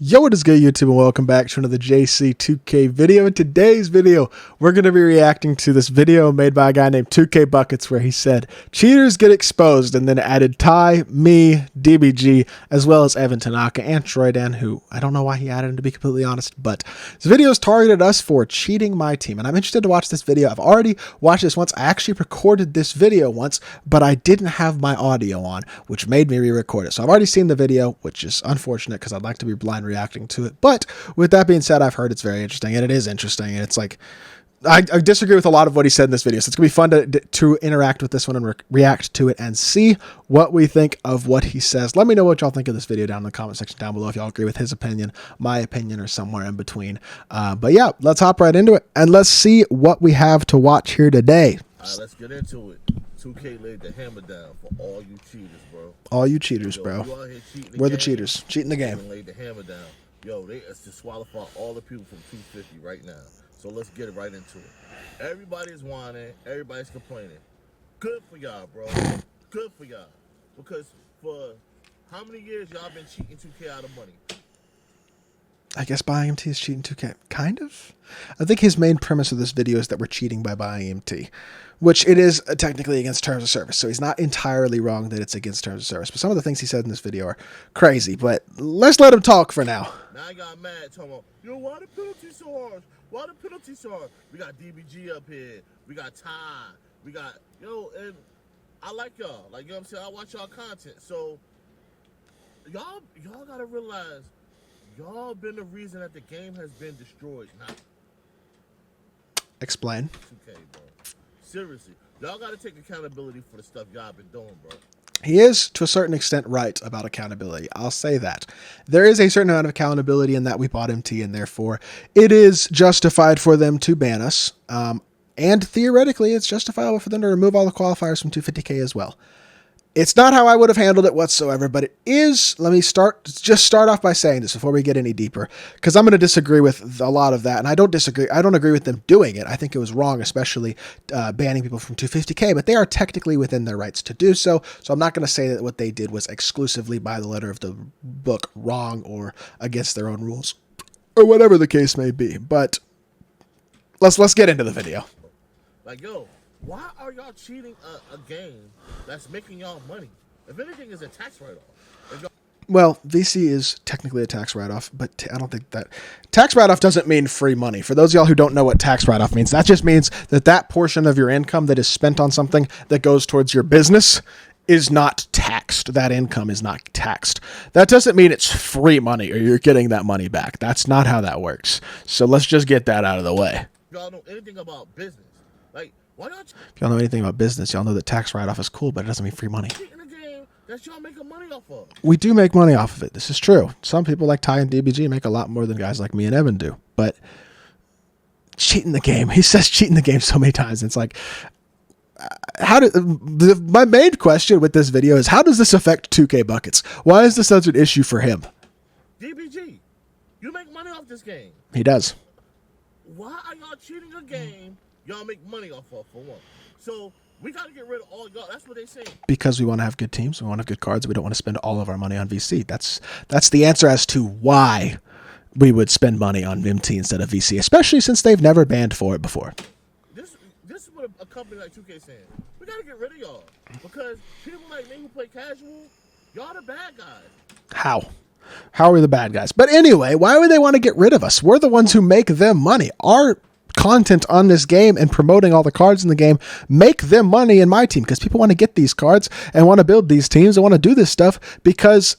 Yo, what is good, YouTube, and welcome back to another JC2K video. In today's video, we're going to be reacting to this video made by a guy named 2K Buckets where he said, cheaters get exposed, and then added Ty, me, DBG, as well as Evan, Tanaka, and Troydan, who I don't know why he added him, to be completely honest, but this video is targeted us for cheating my team, and I'm interested to watch this video. I've already watched this once. I actually recorded this video once, but I didn't have my audio on, which made me re-record it. So I've already seen the video, which is unfortunate because I'd like to be blind reacting to it. But with that being said, I've heard it's very interesting, and it is interesting. And it's like, I disagree with a lot of what he said in this video, so it's gonna be fun to interact with this one and react to it and see what we think of what he says. Let me know what y'all think of this video down in the comment section down below, if y'all agree with his opinion, my opinion, or somewhere in between. But yeah, let's hop right into it and let's see what we have to watch here today. Let's get into it. 2K laid the hammer down for all you cheaters, bro. All you cheaters, bro. We're the cheaters. Cheating the game. Laid the hammer down. Yo, they disqualify all the people from 250 right now. So let's get it right into it. Everybody's whining. Everybody's complaining. Good for y'all, bro. Good for y'all. Because for how many years y'all been cheating 2K out of money? I guess buying MT is cheating 2K. Kind of. I think his main premise of this video is that we're cheating by buying MT, which it is technically against terms of service. So he's not entirely wrong that it's against terms of service. But some of the things he said in this video are crazy. But let's let him talk for now. Now I got mad talking about, yo, why the penalty so hard? Why the penalty so hard? We got DBG up here. We got Ty. We got, yo, and I like y'all. Like, you know what I'm saying? I watch y'all content. So y'all got to realize, y'all been the reason that the game has been destroyed. Now, explain. 2K, bro. Seriously, y'all got to take accountability for the stuff y'all been doing, bro. He is, to a certain extent, right about accountability. I'll say that. There is a certain amount of accountability in that we bought MT, and therefore it is justified for them to ban us. And theoretically, it's justifiable for them to remove all the qualifiers from 250K as well. It's not how I would have handled it whatsoever, but it is. Let me start off by saying this before we get any deeper, because I'm going to disagree with a lot of that, and I don't agree with them doing it. I think it was wrong, especially banning people from 250K, but they are technically within their rights to do so. So I'm not going to say that what they did was exclusively by the letter of the book wrong or against their own rules, or whatever the case may be. But let's get into the video. Like, yo, why are y'all cheating a game that's making y'all money? If anything, is a tax write-off. Well, VC is technically a tax write-off, but I don't think that tax write-off doesn't mean free money. For those of y'all who don't know what tax write-off means, that just means that that portion of your income that is spent on something that goes towards your business is not taxed. That income is not taxed. That doesn't mean it's free money or you're getting that money back. That's not how that works. So let's just get that out of the way. Y'all know anything about business? Like, why not? If y'all know anything about business, y'all know that tax write-off is cool, but it doesn't mean free money. In a game that y'all making money off of. We do make money off of it. This is true. Some people like Ty and DBG make a lot more than guys like me and Evan do. But cheating the game. He says cheating the game so many times. It's like, my main question with this video is, how does this affect 2K Buckets? Why is this such an issue for him? DBG, you make money off this game. He does. Why are y'all cheating a game y'all make money off of, for one? So we got to get rid of all y'all. That's what they say. Because we want to have good teams. We want to have good cards. We don't want to spend all of our money on VC. That's the answer as to why we would spend money on MT instead of VC, especially since they've never banned for it before. This is what a company like 2K saying. We got to get rid of y'all. Because people like me who play casual, y'all the bad guys. How? How are we the bad guys? But anyway, why would they want to get rid of us? We're the ones who make them money. Our content on this game and promoting all the cards in the game make them money in my team, because people want to get these cards and want to build these teams and want to do this stuff because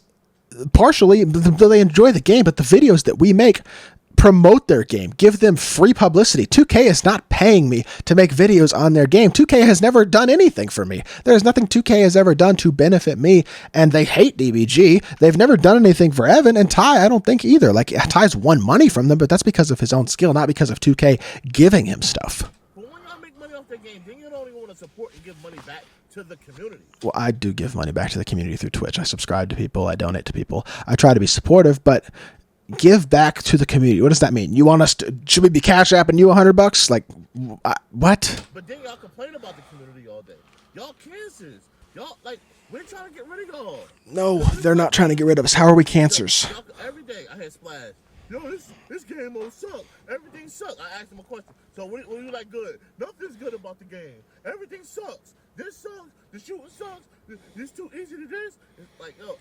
partially they enjoy the game, but the videos that we make promote their game, give them free publicity. 2K is not paying me to make videos on their game. 2K has never done anything for me. There's nothing 2K has ever done to benefit me, and they hate DBG. They've never done anything for Evan, and Ty, I don't think either. Like, Ty's won money from them, but that's because of his own skill, not because of 2K giving him stuff. But when y'all make money off the game, then you don't even want to support and give money back to the community. Well, I do give money back to the community through Twitch. I subscribe to people. I donate to people. I try to be supportive, but give back to the community. What does that mean? You want us to, should we be cash apping you $100? Like, what? But then y'all complain about the community all day. Y'all cancers. Y'all, like, we're trying to get rid of y'all. No, they're not trying to get rid of us. How are we cancers? Every day I had Splash. Yo, this game mode suck. Everything sucks. I asked him a question. So what do you like good? Nothing's good about the game. Everything sucks. This sucks. The shooting sucks. This too easy to this. It's like, yo,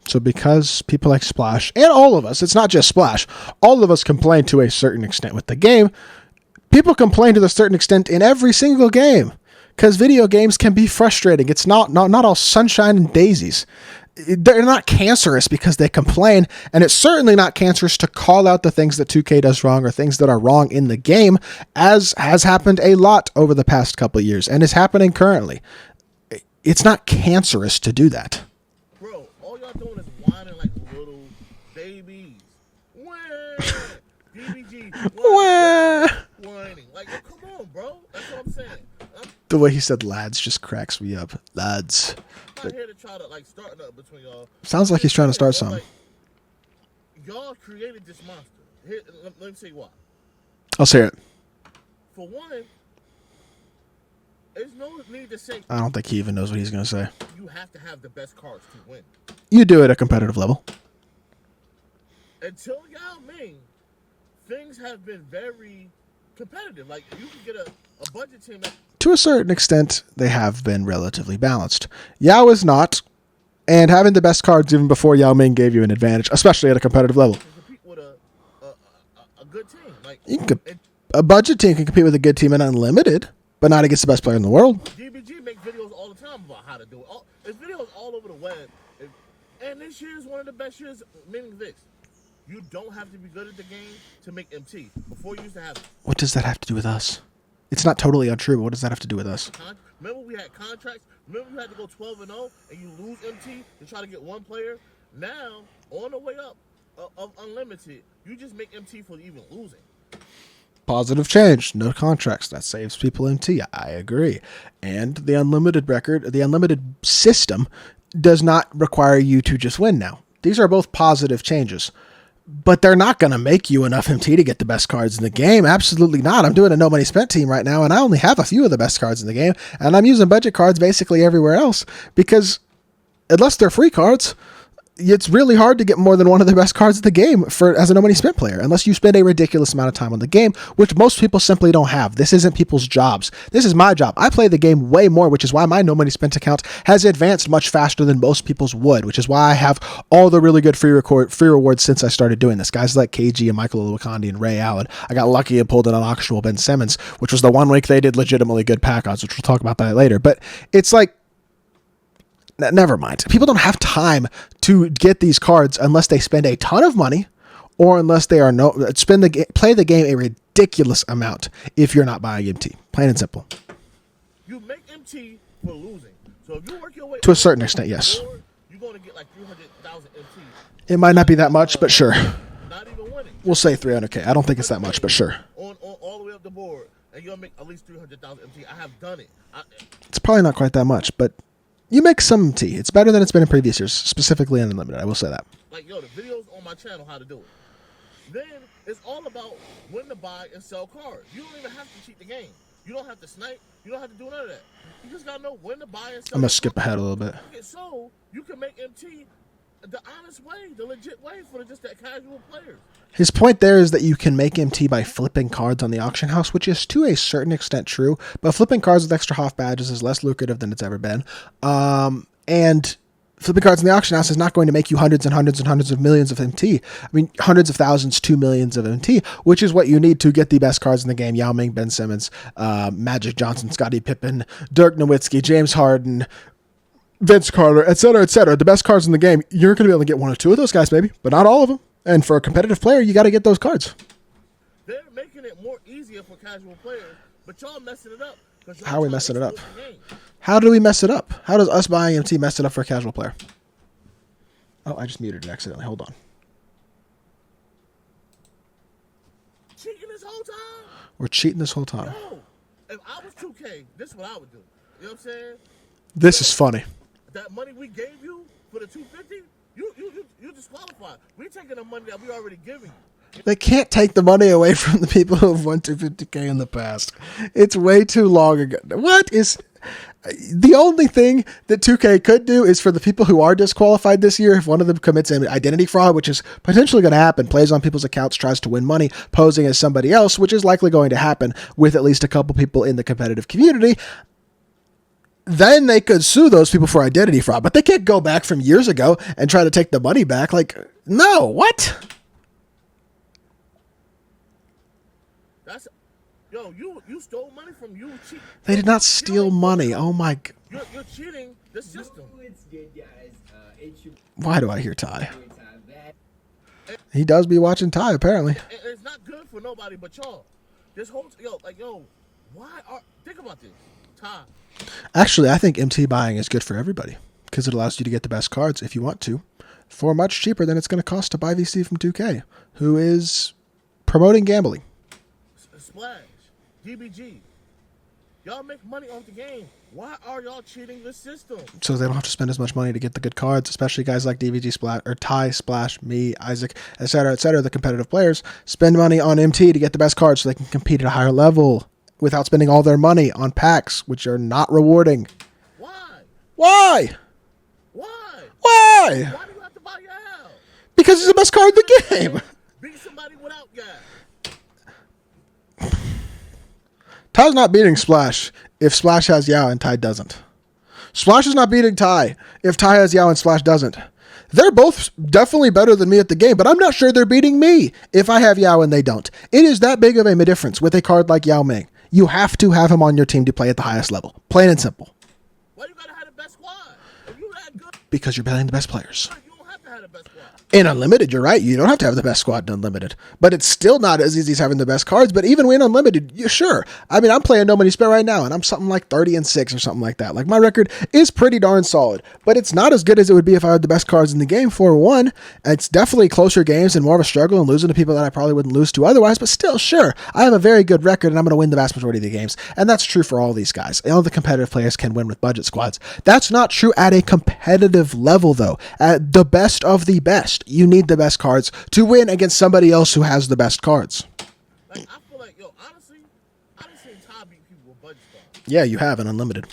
So because people like Splash, and all of us, it's not just Splash, all of us complain to a certain extent with the game. People complain to a certain extent in every single game. Because video games can be frustrating. It's not all sunshine and daisies. They're not cancerous because they complain, and it's certainly not cancerous to call out the things that 2K does wrong or things that are wrong in the game, as has happened a lot over the past couple of years and is happening currently. It's not cancerous to do that. Bro, all y'all doing is whining like little babies. Wah! DBG. Whining. Like, come on, bro. That's what I'm saying. The way he said lads just cracks me up. Lads. I'm not here to try to like start up between y'all. Sounds like he's trying to start something. Like, y'all created this monster. Here, let me say why. I'll say it. For one, there's no need to say. I don't think he even knows what he's going to say. You have to have the best cards to win. You do it at a competitive level. Until Yao Ming, things have been very competitive. Like, you can get a budget team that... To a certain extent, they have been relatively balanced. Yao is not, and having the best cards even before Yao Ming gave you an advantage, especially at a competitive level. Compete with a good team. Like, a budget team can compete with a good team in Unlimited, but not against the best player in the world. DBG make videos all the time about how to do it. There's videos all over the web. And this year is one of the best years, meaning this. You don't have to be good at the game to make MT. Before you used to have it. What does that have to do with us? It's not totally untrue, but what does that have to do with us? Remember we had contracts? Remember you had to go 12-0 and you lose MT to try to get one player? Now, on the way up of Unlimited, you just make MT for even losing. Positive change, no contracts. That saves people MT. I agree. And the Unlimited record, the Unlimited system does not require you to just win now. These are both positive changes. But they're not going to make you enough MT to get the best cards in the game. Absolutely not. I'm doing a no money spent team right now, and I only have a few of the best cards in the game, and I'm using budget cards basically everywhere else because unless they're free cards, it's really hard to get more than one of the best cards in the game as a no money spent player, unless you spend a ridiculous amount of time on the game, which most people simply don't have. This isn't people's jobs. This is my job. I play the game way more, which is why my no money spent account has advanced much faster than most people's would, which is why I have all the really good free rewards since I started doing this. Guys like KG and Michael Oluwakandi and Ray Allen. I got lucky and pulled in an auctionable Ben Simmons, which was the 1 week they did legitimately good pack odds, which we'll talk about that later. But it's like, never mind. People don't have time to get these cards unless they spend a ton of money or unless they are play the game a ridiculous amount if you're not buying MT. Plain and simple. You make MT for losing. So if you work your way to a certain extent, yes. You're going to get like 300,000 MT. It might not be that much, but sure. Not even winning. We'll say 300K. I don't think it's that much, but sure. On all the way up the board, and you'll make at least 300,000 MT. I have done it. It's probably not quite that much, but you make some MT. It's better than it's been in previous years, specifically in Unlimited. I will say that. Like, yo, the videos on my channel how to do it. Then it's all about when to buy and sell cards. You don't even have to cheat the game. You don't have to snipe. You don't have to do none of that. You just gotta know when to buy and sell. I'm gonna skip ahead a little bit. So you can make MT the honest way, the legit way for just that casual players. His point there is that you can make MT by flipping cards on the auction house, which is to a certain extent true, but flipping cards with extra Hoff badges is less lucrative than it's ever been. And flipping cards in the auction house is not going to make you hundreds and hundreds and hundreds of millions of MT. I mean, hundreds of thousands to millions of MT, which is what you need to get the best cards in the game. Yao Ming, Ben Simmons, Magic Johnson, Scottie Pippen, Dirk Nowitzki, James Harden, Vince Carter, etc., etc. The best cards in the game. You're going to be able to get one or two of those guys, maybe, but not all of them. And for a competitive player, you got to get those cards. They're making it more easier for casual players, but y'all messing it up. How are we messing it up? How do we mess it up? How does us buying MT mess it up for a casual player? Oh, I just muted it accidentally. Hold on. Cheating this whole time? We're cheating this whole time. Yo, if I was 2K, this is what I would do. You know what I'm saying? This is funny. That money we gave you for the 250, you disqualified. We're taking the money that we already given you. They can't take the money away from the people who have won 250K in the past. It's way too long ago. What is... The only thing that 2K could do is for the people who are disqualified this year, if one of them commits an identity fraud, which is potentially going to happen, plays on people's accounts, tries to win money, posing as somebody else, which is likely going to happen with at least a couple people in the competitive community, then they could sue those people for identity fraud. But they can't go back from years ago and try to take the money back. Like, no, what? That's, yo, you stole money from you. They did not steal money. Oh my. You're cheating the system. Why do I hear Ty? He does be watching Ty, apparently. It's not good for nobody but y'all. This whole, think about this. Ty. Actually, I think MT buying is good for everybody because it allows you to get the best cards if you want to for much cheaper than it's going to cost to buy VC from 2K, who is promoting gambling. Splash, DBG, y'all make money off the game. Why are y'all cheating the system? So they don't have to spend as much money to get the good cards, especially guys like DBG, Splash, or Ty, Splash, me, Isaac, etc., the competitive players spend money on MT to get the best cards so they can compete at a higher level without spending all their money on packs, which are not rewarding. Why? Why? Why? Why? Why do you have to buy your house? Because he's the best card in the game. Beat somebody without gas. Ty's not beating Splash if Splash has Yao and Ty doesn't. Splash is not beating Ty if Ty has Yao and Splash doesn't. They're both definitely better than me at the game, but I'm not sure they're beating me if I have Yao and they don't. It is that big of a difference with a card like Yao Ming. You have to have him on your team to play at the highest level. Plain and simple. Why you gotta have the best squad? If you that good, because you're playing the best players. you don't have to have the best squad. In Unlimited, you're right. You don't have to have the best squad in Unlimited. But it's still not as easy as having the best cards. But even when Unlimited, sure. I mean, I'm playing No Money Spent right now, and I'm something like 30-6 or something like that. Like, my record is pretty darn solid. But it's not as good as it would be if I had the best cards in the game, for one. It's definitely closer games and more of a struggle and losing to people that I probably wouldn't lose to otherwise. But still, sure. I have a very good record, and I'm going to win the vast majority of the games. And that's true for all these guys. All the competitive players can win with budget squads. That's not true at a competitive level, though. At the best of the best, you need the best cards to win against somebody else who has the best cards. Like, I feel like, honestly, I done seen Ty beat people with budget squads. Yeah, you have in Unlimited.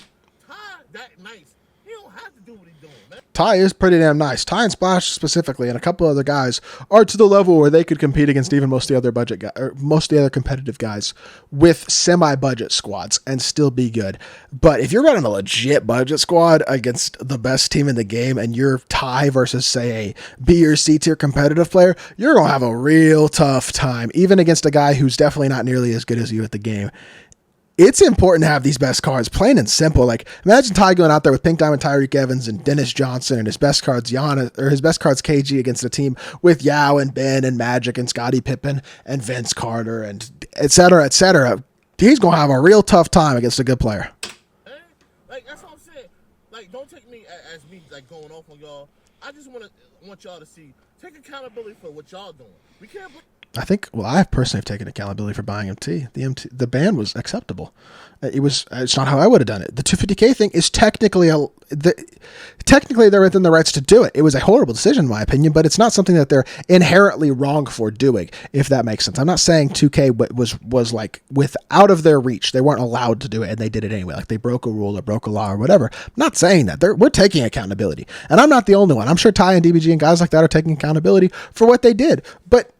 Ty, that nice. He don't have to do what he's doing, man. Ty is pretty damn nice. Ty and Splash specifically, and a couple other guys are to the level where they could compete against even most of the other budget guys, or most of the other competitive guys with semi-budget squads and still be good. But if you're running a legit budget squad against the best team in the game, and you're Ty versus, say, a B or C tier competitive player, you're gonna have a real tough time, even against a guy who's definitely not nearly as good as you at the game. It's important to have these best cards, plain and simple. Like, imagine Ty going out there with Pink Diamond Tyreek Evans and Dennis Johnson and his best cards his best cards KG against a team with Yao and Ben and Magic and Scottie Pippen and Vince Carter and et cetera, et cetera. He's going to have a real tough time against a good player. Like, that's what I'm saying. Like, don't take me as me, like, going off on y'all. I just want y'all to take accountability for what y'all doing. We can't... I personally have taken accountability for buying MT. The ban was acceptable. It's not how I would have done it. The 250K thing is technically they're within the rights to do it. It was a horrible decision in my opinion, but it's not something that they're inherently wrong for doing, if that makes sense. I'm not saying 2K was like out of their reach. They weren't allowed to do it and they did it anyway. Like they broke a rule or broke a law or whatever. I'm not saying that. We're taking accountability. And I'm not the only one. I'm sure Ty and DBG and guys like that are taking accountability for what they did. But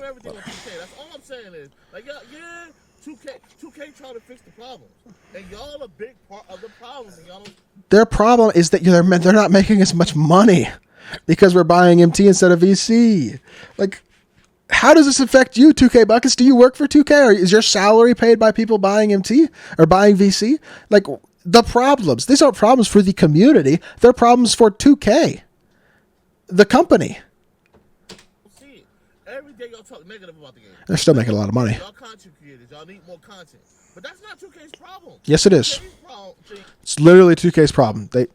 everything with 2K. That's all I'm saying is, like, yeah, 2K trying to fix the problems, and y'all a big part of the problems. And y'all their problem is that they're not making as much money because we're buying MT instead of VC. Like, how does this affect you, 2K Buckets? Do you work for 2K, or is your salary paid by people buying MT or buying VC? Like, the problems. These aren't problems for the community. They're problems for 2K, the company. Every day y'all talk negative about the game. They're still making a lot of money. Y'all content creators, y'all need more content. But that's not 2K's problem. Yes, it is. It's literally 2K's problem. They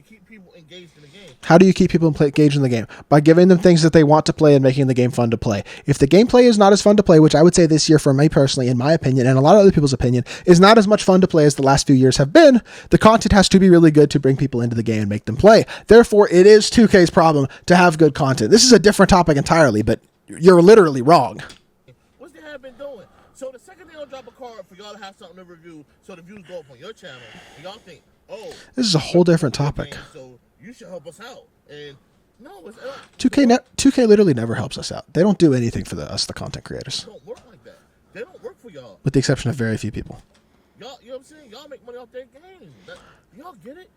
keep people engaged in the game. How do you keep people engaged in the game? By giving them things that they want to play and making the game fun to play. If the gameplay is not as fun to play, which I would say this year for me personally, in my opinion, and a lot of other people's opinion, is not as much fun to play as the last few years have been, the content has to be really good to bring people into the game and make them play. Therefore, it is 2K's problem to have good content. This is a different topic entirely, but you're literally wrong. What's they have been doing? So the second they don't drop a card for y'all to have something to review, so the views go up on your channel, and y'all think, oh, This is a whole different topic. So you should help us out. And no, it's 2K literally never helps us out. They don't do anything for us, the content creators. They don't work like that. They don't work for y'all. With the exception of very few people. Y'all, you know what I'm saying? Y'all make money off their games. Y'all get it?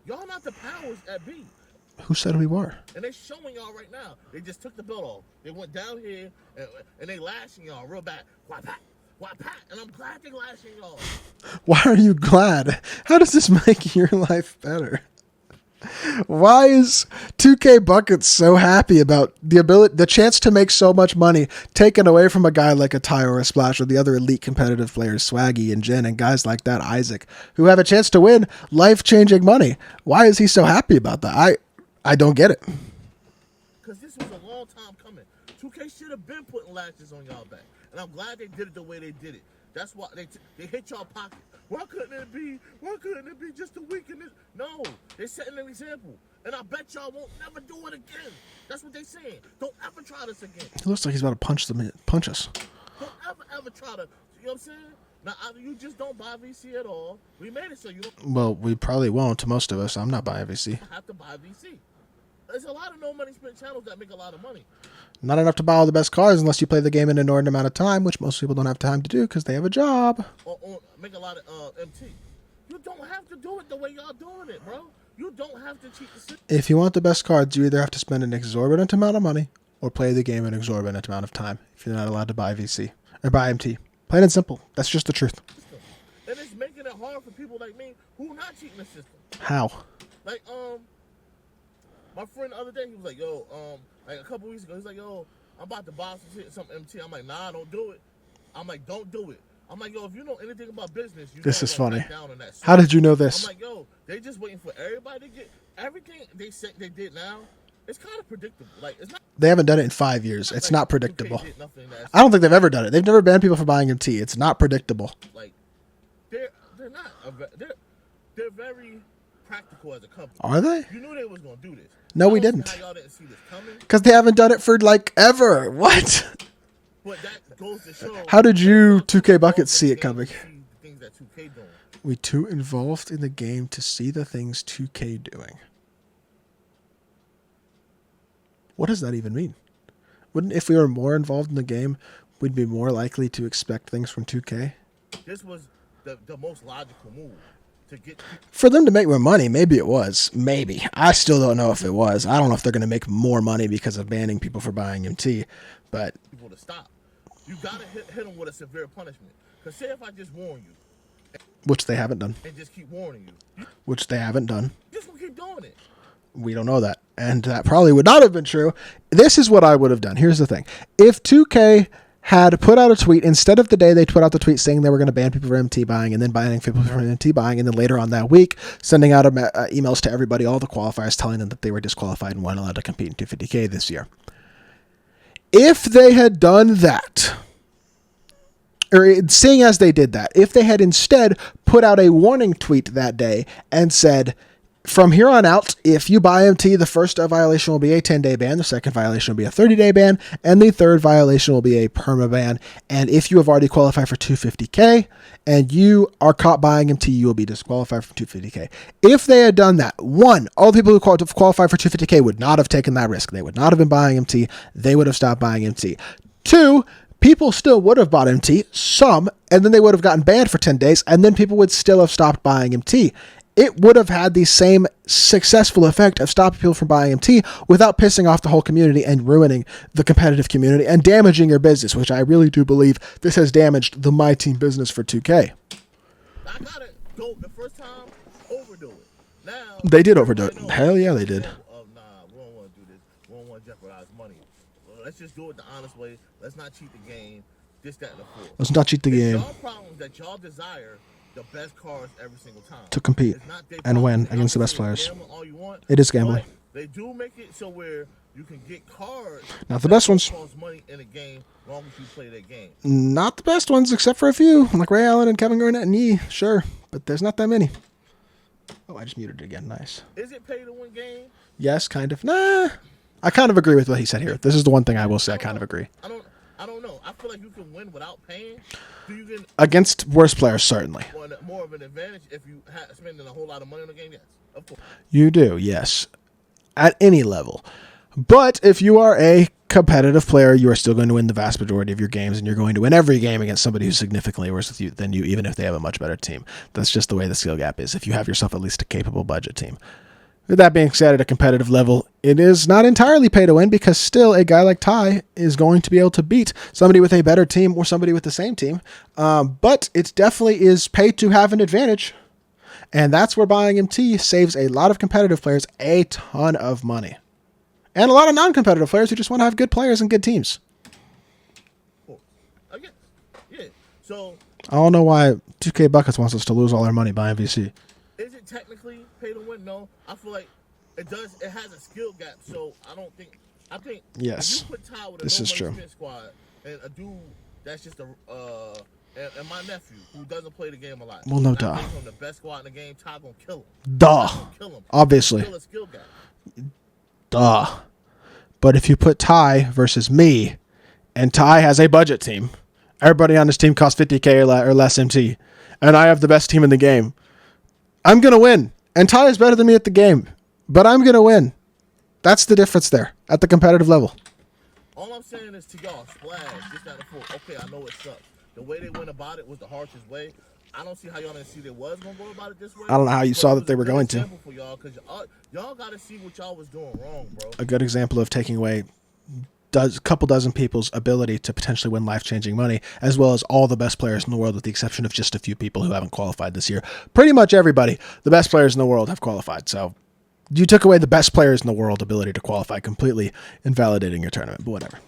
Y'all not the powers at B. Who said we were? And they showing y'all right now. They just took the belt off. They went down here and they lashing y'all real bad. Why pat? Why pat? And I'm glad they lashing y'all. Why are you glad? How does this make your life better? Why is 2K Buckets so happy about the chance to make so much money taken away from a guy like a Ty or a Splash or the other elite competitive players, Swaggy and Jin and guys like that, Isaac, who have a chance to win life-changing money? Why is he so happy about that? I don't get it. Because this was a long time coming. 2K should have been putting lashes on y'all back. And I'm glad they did it the way they did it. That's why they hit y'all pocket. Why couldn't it be just a week in this? No, they're setting an example. And I bet y'all won't never do it again. That's what they're saying. Don't ever try this again. He looks like he's about to punch us. Don't ever try to, you know what I'm saying? Now, either you just don't buy VC at all. We made it so you don't. Well, we probably won't to most of us. I'm not buying VC. You have to buy VC. There's a lot of no money spent channels that make a lot of money. Not enough to buy all the best cars unless you play the game in an inordinate amount of time, which most people don't have time to do because they have a job. Or make a lot of MT. You don't have to do it the way y'all doing it, bro. You don't have to cheat the system. If you want the best cards, you either have to spend an exorbitant amount of money or play the game an exorbitant amount of time if you're not allowed to buy VC or buy MT. Plain and simple. That's just the truth. And it's making it hard for people like me who not cheating the system. How? Like, my friend the other day, he was like, yo, like a couple weeks ago, he's like, yo, I'm about to buy some MT. I'm like, nah, don't do it. I'm like, don't do it. I'm like, yo, if you know anything about business, you this is funny. Down on that. How did you know this? I'm like, yo, they just waiting for everybody to get everything they said they did now. It's kind of predictable. Like, it's not. They haven't done it in 5 years. It's like not predictable. I don't think they've ever done it. They've never banned people for buying MT. It's not predictable. Like, they're not. They're very practical as a company. Are they? You knew they was gonna do this. No, we didn't. How y'all didn't see this coming? Because they haven't done it for like ever. What? But that goes to show. How did you 2K Buckets see it coming? Things that 2K doing. We too involved in the game to see the things 2K doing. What does that even mean? Wouldn't if we were more involved in the game, we'd be more likely to expect things from 2K? This was the most logical move to get for them to make more money. Maybe it was. Maybe. I still don't know if it was. I don't know if they're going to make more money because of banning people for buying MT, but people to stop. You gotta hit them with a severe punishment. Because say if I just warn you, which they haven't done, and just keep warning you, which they haven't done, just gonna keep doing it. We don't know that, and that probably would not have been true. This is what I would have done. Here's the thing: if 2K had put out a tweet instead of the day they put out the tweet saying they were going to ban people for MT buying and then banning people for MT buying, and then later on that week sending out emails to everybody, all the qualifiers, telling them that they were disqualified and weren't allowed to compete in 250K this year. If they had done that, or seeing as they did that, if they had instead put out a warning tweet that day and said, from here on out, if you buy MT, the first violation will be a 10-day ban, the second violation will be a 30-day ban, and the third violation will be a perma ban. And if you have already qualified for 250K and you are caught buying MT, you will be disqualified from 250K. If they had done that, one, all the people who qualified for 250K would not have taken that risk. They would not have been buying MT. They would have stopped buying MT. Two, people still would have bought MT, some, and then they would have gotten banned for 10 days, and then people would still have stopped buying MT. It would have had the same successful effect of stopping people from buying MT without pissing off the whole community and ruining the competitive community and damaging your business, which I really do believe this has damaged the MyTEAM business for 2K. I got it. Go the first time, overdo it. Now they did overdo it. Hell yeah, they did. Nah, we don't want to do this. We don't want to jeopardize money. Well, let's just do it the honest way. Let's not cheat the game. This, that, and the fourth. Let's not cheat the game. Y'all problems that y'all desire the best cars every single time to compete and win against the best players. All you want, it is gambling. They do make it so where you can get cards. Not the best ones. Cost money in a game, as long as you play that game. Not the best ones, except for a few, like Ray Allen and Kevin Garnett and Yee. Sure, but there's not that many. Oh, I just muted it again. Nice. Is it pay to win game? Yes, kind of. Nah, I kind of agree with what he said here. This is the one thing I will say. I kind of agree. I I don't know. I feel like you can win without paying. Do you get Against worse players, certainly. more of an advantage if you spending a whole lot of money on the game? Yes, of course. You do, yes. At any level. But if you are a competitive player, you are still going to win the vast majority of your games, and you're going to win every game against somebody who's significantly worse than you, even if they have a much better team. That's just the way the skill gap is, if you have yourself at least a capable budget team. With that being said, at a competitive level, it is not entirely pay to win, because still a guy like Ty is going to be able to beat somebody with a better team or somebody with the same team. But it definitely is pay to have an advantage. And that's where buying MT saves a lot of competitive players a ton of money. And a lot of non-competitive players who just want to have good players and good teams. Cool. Okay. Yeah. So I don't know why 2K Buckets wants us to lose all our money buying VC. is it technically pay to win? No. I feel like it does. It has a skill gap. So I think Yes, if you put Ty with a this is no true. money spin squad and a dude that's just and my nephew who doesn't play the game a lot. Well, no I duh. think from the best squad in the game, Ty gonna kill him. Duh. Ty gonna kill him. Obviously. Still a skill gap. Duh. But if you put Ty versus me, and Ty has a budget team, everybody on this team costs 50K or less MT, and I have the best team in the game, I'm going to win. And Ty is better than me at the game, but I'm going to win. That's the difference there at the competitive level. All I'm saying is to y'all, Splash, this, that, and the fourth. Okay, I know it sucks. The way they went about it was the harshest way. I don't see how y'all didn't see they was going to go about it this way. I don't know how you But saw it that was they a were good going to. example for y'all, because y'all got to see what y'all was doing wrong, bro. A good example of taking away a couple dozen people's ability to potentially win life-changing money, as well as all the best players in the world, with the exception of just a few people who haven't qualified this year. Pretty much everybody, the best players in the world, have qualified. So you took away the best players in the world ability to qualify, completely invalidating your tournament, but whatever.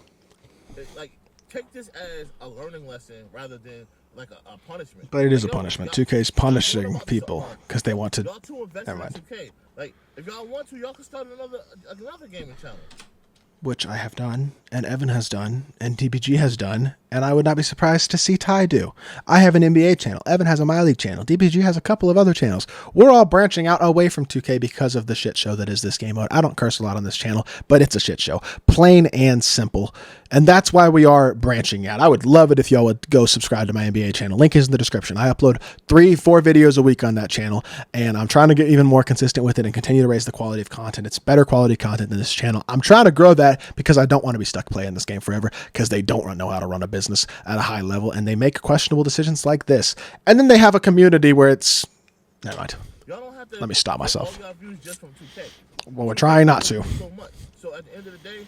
Like, take this as a learning lesson rather than like a punishment. But it is a Like, yo, punishment. y'all- 2K's y'all punishing doing about this people so because they want to. Y'all too invested Never in mind. 2K. Like, if y'all want to, y'all can start another gaming channel. Which I have done, and Evan has done, and DBG has done, and I would not be surprised to see Ty do. I have an NBA channel. Evan has a My League channel. DBG has a couple of other channels. We're all branching out away from 2K because of the shit show that is this game mode. I don't curse a lot on this channel, but it's a shit show. Plain and simple. And that's why we are branching out. I would love it if y'all would go subscribe to my NBA channel. Link is in the description. I upload 3-4 videos a week on that channel, and I'm trying to get even more consistent with it and continue to raise the quality of content. It's better quality content than this channel. I'm trying to grow that because I don't want to be stuck playing this game forever, because they don't know how to run a business at a high level, and they make questionable decisions like this. And then they have a community where it's... Never mind. Y'all don't have to. Let me stop myself. All y'all views just from 2K. Well, we're trying not to. So much. So at the end of the day,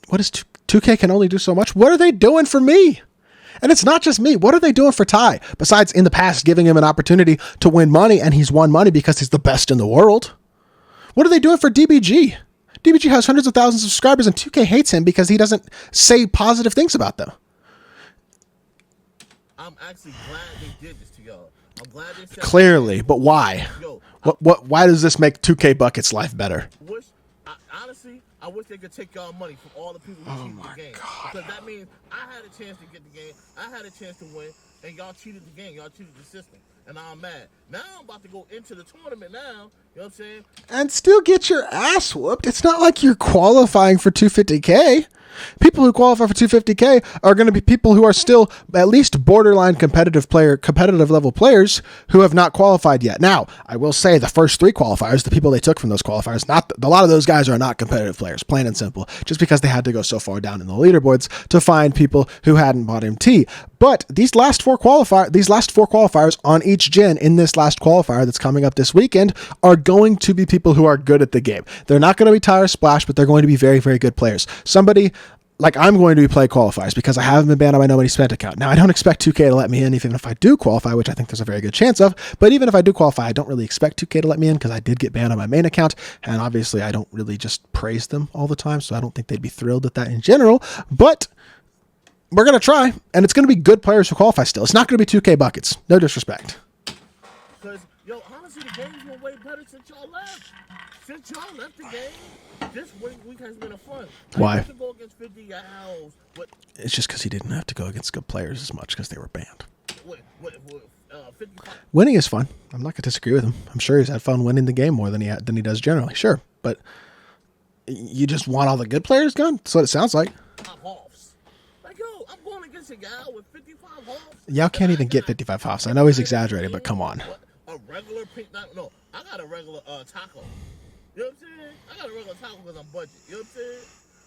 What is 2K can only do so much? What are they doing for me? And it's not just me. What are they doing for Ty? Besides, in the past, giving him an opportunity to win money, and he's won money because he's the best in the world. What are they doing for DBG? DBG has hundreds of thousands of subscribers, and 2K hates him because he doesn't say positive things about them. I'm actually glad they did this to y'all. I'm glad they said Clearly, but why? Yo, Why does this make 2K Bucket's life better? honestly, I wish they could take y'all money from all the people who cheated the game. Because that means I had a chance to get the game, I had a chance to win, and y'all cheated the game, y'all cheated the system. And now I'm mad. Now I'm about to go into the tournament now, you know what I'm saying? And still get your ass whooped. It's not like you're qualifying for 250K. People who qualify for 250K are going to be people who are still at least borderline competitive level players who have not qualified yet. Now, I will say the first 3 qualifiers, the people they took from those qualifiers, a lot of those guys are not competitive players, plain and simple, just because they had to go so far down in the leaderboards to find people who hadn't bought MT. But these last four qualifiers on each gen in this last qualifier that's coming up this weekend are going to be people who are good at the game. They're not going to be Ty or Splash, but they're going to be very, very good players. Somebody like I'm going to be play qualifiers because I haven't been banned on my Nobody Spent account. Now, I don't expect 2K to let me in even if I do qualify, which I think there's a very good chance of. But even if I do qualify, I don't really expect 2K to let me in because I did get banned on my main account. And obviously, I don't really just praise them all the time, so I don't think they'd be thrilled at that in general. But we're going to try, and it's going to be good players who qualify still. It's not going to be 2K buckets. No disrespect. Because, yo, honestly, the game's been way better since y'all left. Since y'all left the game, this week has been a fun. Why? I used to go against 50 owls, but It's just because he didn't have to go against good players as much because they were banned. 55. Winning is fun. I'm not going to disagree with him. I'm sure he's had fun winning the game more than he does generally. Sure, but you just want all the good players gone? That's what it sounds like. Top offs. Like, yo, a guy with 55 hops. Y'all can't even get 55 hops. I know he's exaggerating, but come on. What? A regular pink diamond? No, I got a regular taco. You know what I'm saying? I got a regular taco because I'm budget. You know what I'm saying?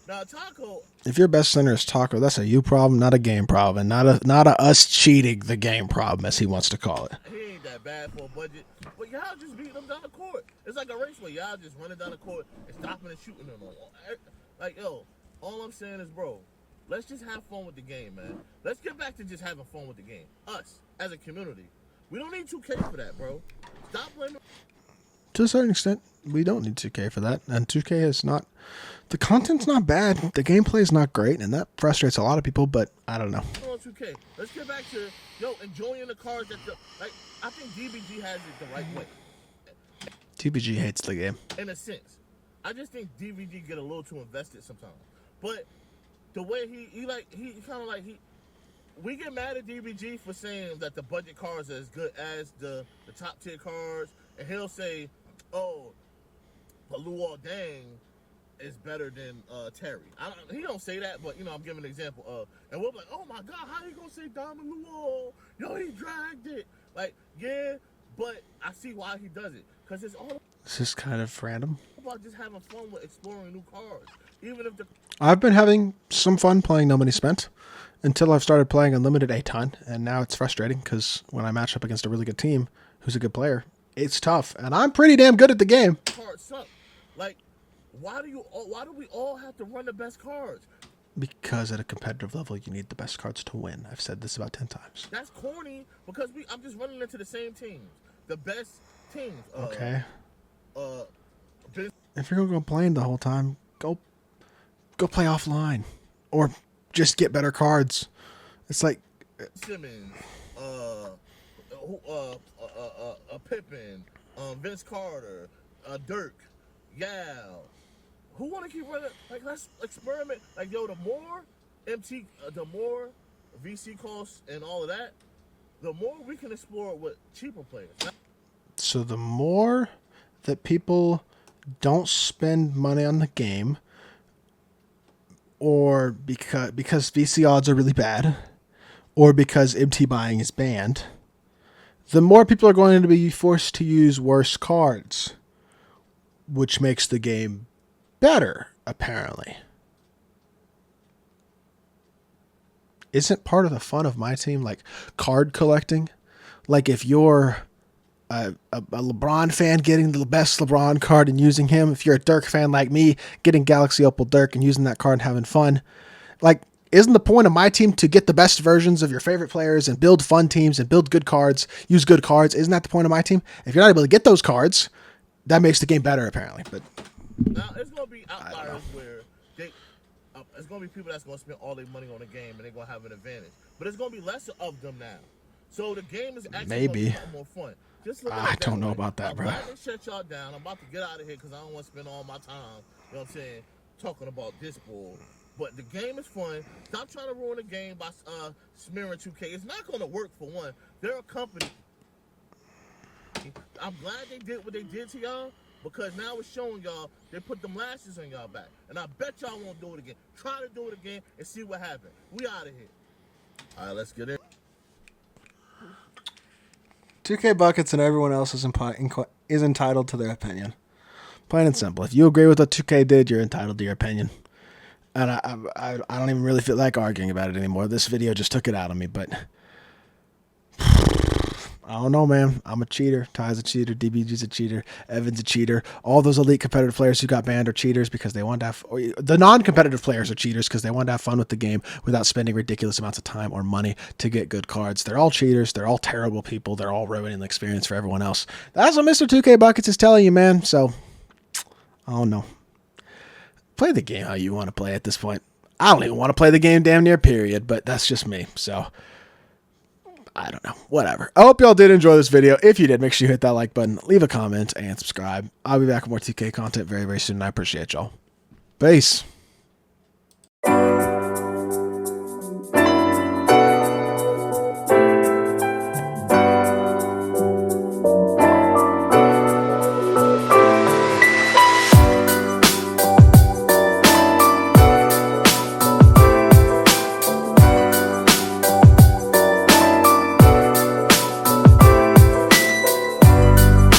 Now taco. If your best center is taco, that's a you problem, not a game problem, and not a us cheating the game problem, as he wants to call it. He ain't that bad for a budget, but y'all just beating him down the court. It's like a race where y'all just running down the court and stopping and shooting them. Like yo, all I'm saying is, bro, let's just have fun with the game, man. Let's get back to just having fun with the game. Us as a community, we don't need 2K for that, bro. Stop blaming. To a certain extent, we don't need 2K for that, and 2K is not. The content's not bad. The gameplay is not great, and that frustrates a lot of people. But I don't know. On 2K, let's get back to enjoying the cards. I think DBG has it the right way. TBG hates the game. In a sense, I just think DBG get a little too invested sometimes. But the way we get mad at DBG for saying that the budget cards are as good as the top tier cards, and he'll say, "Oh, but Luol Deng is better than Terry." He don't say that, but I'm giving an example. And we're like, "Oh my God, how you gonna say Diamond Luol? Yo, he dragged it." Like, yeah, but I see why he does it, because it's all. This is kind of random. About just having fun with exploring new cards, even if I've been having some fun playing No Money Spent until I've started playing Unlimited a ton, and now it's frustrating because when I match up against a really good team who's a good player, it's tough, and I'm pretty damn good at the game. Cards suck. Like, why do we all have to run the best cards? Because at a competitive level, you need the best cards to win. I've said this about 10 times. That's corny because I'm just running into the same teams, the best teams. Okay. If you're gonna go playing the whole time, go play offline, or just get better cards. It's like Simmons, Pippen, Vince Carter, Dirk, Yao. Who want to keep running? Like, let's experiment. Like, yo, the more VC costs and all of that, the more we can explore with cheaper players. So the more that people don't spend money on the game, or because VC odds are really bad, or because MT buying is banned, the more people are going to be forced to use worse cards, which makes the game better, apparently. Isn't part of the fun of MyTEAM like card collecting? Like if you're a LeBron fan, getting the best LeBron card and using him. If you're a Dirk fan like me, getting Galaxy Opal Dirk and using that card and having fun. Like, isn't the point of MyTEAM to get the best versions of your favorite players and build fun teams and build good cards, use good cards? Isn't that the point of MyTEAM? If you're not able to get those cards, that makes the game better, apparently. But now it's gonna be outliers where it's gonna be people that's gonna spend all their money on the game and they're gonna have an advantage. But it's gonna be less of them now. So the game is actually gonna be more fun. I don't know about that, bro. I'm about to shut y'all down. I'm about to get out of here because I don't want to spend all my time, you know what I'm saying, talking about this bull. But the game is fun. Stop trying to ruin the game by smearing 2K. It's not going to work, for one. They're a company. I'm glad they did what they did to y'all, because now it's showing y'all they put them lashes on y'all back. And I bet y'all won't do it again. Try to do it again and see what happens. We out of here. All right, let's get in. 2K Buckets and everyone else is entitled to their opinion. Plain and simple. If you agree with what 2K did, you're entitled to your opinion. And I don't even really feel like arguing about it anymore. This video just took it out of me, but I don't know, man. I'm a cheater. Ty's a cheater. DBG's a cheater. Evan's a cheater. All those elite competitive players who got banned are cheaters because they want to have... Or the non-competitive players are cheaters because they want to have fun with the game without spending ridiculous amounts of time or money to get good cards. They're all cheaters. They're all terrible people. They're all ruining the experience for everyone else. That's what Mr. 2K Buckets is telling you, man. So, I don't know. Play the game how you want to play at this point. I don't even want to play the game damn near, period. But that's just me. So... I don't know. Whatever. I hope y'all did enjoy this video. If you did, make sure you hit that like button, leave a comment, and subscribe. I'll be back with more 2K content very, very soon, and I appreciate y'all. Peace.